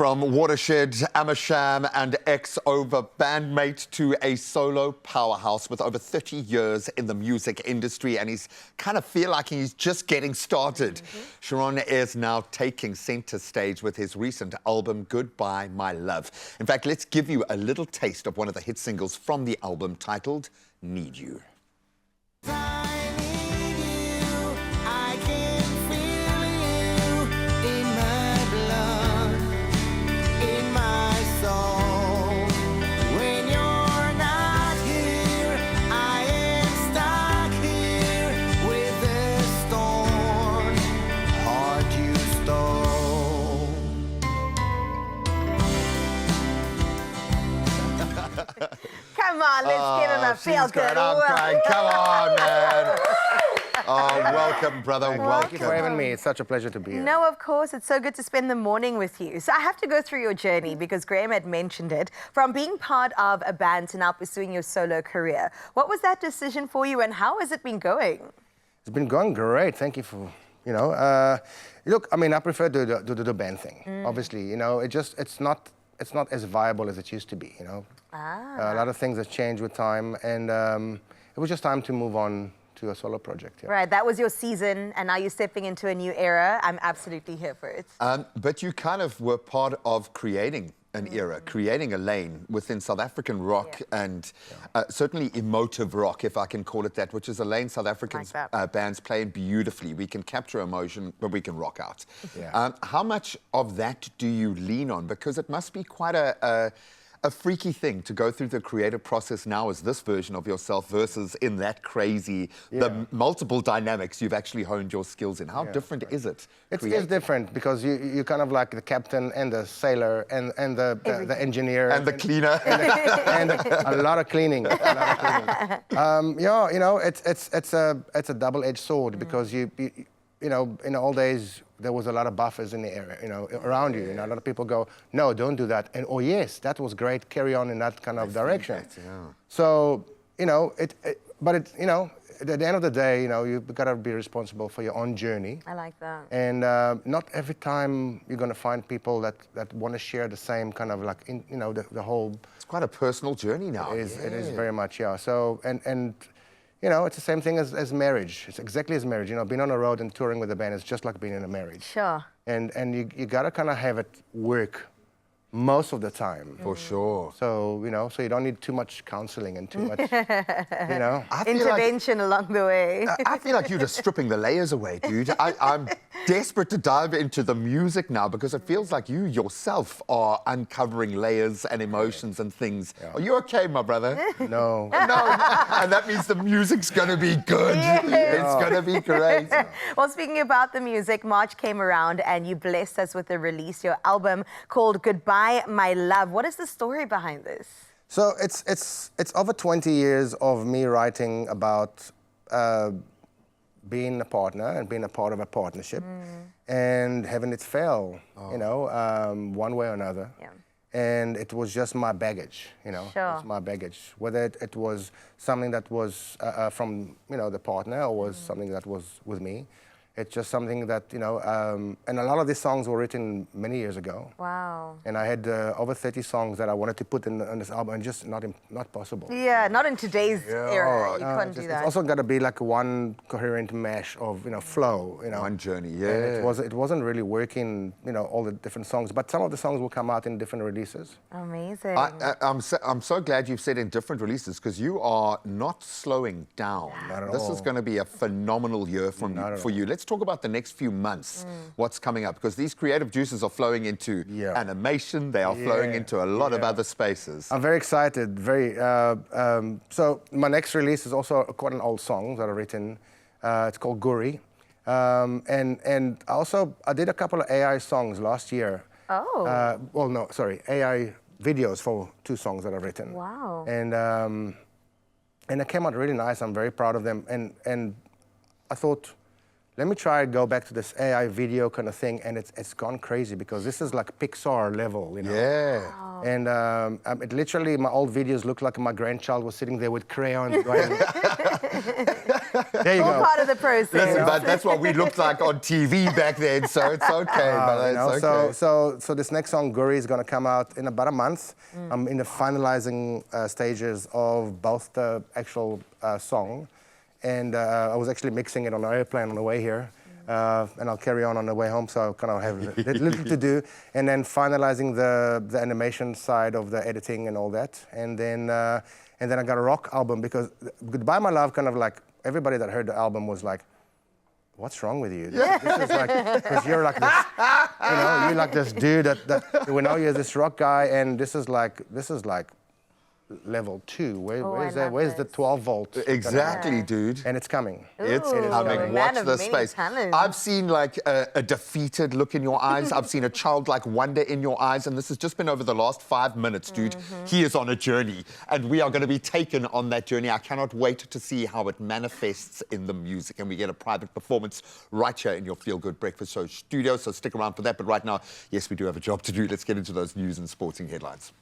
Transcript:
From Watershed, Amersham and ex-over bandmate to a solo powerhouse with over 30 years in the music industry, and he's kind of feel like he's just getting started. Sheron is now taking center stage with his recent album, Goodbye My Love. In fact, let's give you a little taste of one of the hit singles from the album titled Need You. Come on, let's give him a feel-good I'm crying. Come on, man. Oh, welcome, brother. Thank you for having me. It's such a pleasure to be here. No, of course. It's so good to spend the morning with you. So I have to go through your journey because Graham had mentioned it. From being part of a band to now pursuing your solo career. What was that decision for you and how has it been going? It's been going great. Thank you for, look, I mean, I prefer to do the band thing. Obviously, it's not as viable as it used to be, A lot of things have changed with time, and it was just time to move on to a solo project. Yeah. Right, that was your season, and now you're stepping into a new era. I'm absolutely here for it. But you kind of were part of creating an era, creating a lane within South African rock and certainly emotive rock, if I can call it that, which is a lane South African bands play in beautifully. We can capture emotion, but we can rock out. How much of that do you lean on? Because it must be quite a freaky thing to go through the creative process now as this version of yourself versus in that crazy, the multiple dynamics you've actually honed your skills in. How different is it? It's different because you're kind of like the captain and the sailor and the engineer. And the cleaner. And a lot of cleaning. It's a double-edged sword because you in the old days, there was a lot of buffers in the area, around you. A lot of people go, no, don't do that. And, oh, yes, that was great. Carry on in that kind of direction. So, but at the end of the day, you've got to be responsible for your own journey. I like that. And not every time you're going to find people that want to share the same kind of like, the whole... It's quite a personal journey now. It is very much, So, and it's the same thing as marriage. It's exactly as marriage. Being on a road and touring with a band is just like being in a marriage. Sure. And you gotta kind of have it work most of the time. For sure. So, so you don't need too much counseling and too much, intervention along the way. I feel like you're just stripping the layers away, dude. I'm desperate to dive into the music now because it feels like you yourself are uncovering layers and emotions and things. Are you okay, my brother? No. No, and that means the music's gonna be good. It's gonna be great. Well, speaking about the music, March came around and you blessed us with the release, your album called Goodbye My Love. What is the story behind this? So it's over 20 years of me writing about being a partner and being a part of a partnership and having it fail, one way or another. And it was just my baggage, It was my baggage. Whether it was something that was from, the partner or was something that was with me. It's just something that, and a lot of these songs were written many years ago. Wow. And I had over 30 songs that I wanted to put in this album, and just not possible. Yeah, not in today's era. You couldn't do that. It's also got to be like one coherent mesh of, flow. One journey, And it wasn't really working, all the different songs. But some of the songs will come out in different releases. Amazing. I'm so glad you've said in different releases because you are not slowing down. Not at this all. is going to be a phenomenal year for you. Let's talk about the next few months, what's coming up, because these creative juices are flowing into animation, they are flowing into a lot of other spaces. I'm very excited, so my next release is also quite an old song that I've written. It's called Guri. And also, I did a couple of AI songs last year. Oh. AI videos for 2 songs that I've written. Wow. And it came out really nice. I'm very proud of them. And I thought, let me try and go back to this AI video kind of thing, and it's gone crazy because this is like Pixar level, Yeah. Wow. And it literally, my old videos look like my grandchild was sitting there with crayons going. There you All go. part of the process. Listen, but that's what we looked like on TV back then, so it's okay. It's okay. So this next song, Guri, is going to come out in about a month. I'm in the finalizing stages of both the actual song, and I was actually mixing it on an airplane on the way here. And I'll carry on the way home, so I kind of have a little to do. And then finalizing the animation side of the editing and all that. And then I got a rock album, because Goodbye My Love, kind of like, everybody that heard the album was like, what's wrong with you? This is like, because you're like this, you know, you're like this dude that we know you're this rock guy, and this is like level 2. Where's the 12 volt? Exactly, dude. And it's coming. It's coming. Watch the space. Talents. I've seen like a defeated look in your eyes. I've seen a childlike wonder in your eyes, and this has just been over the last 5 minutes, dude. He is on a journey, and we are going to be taken on that journey. I cannot wait to see how it manifests in the music, and we get a private performance right here in your Feel Good Breakfast Show studio. So stick around for that. But right now, yes, we do have a job to do. Let's get into those news and sporting headlines.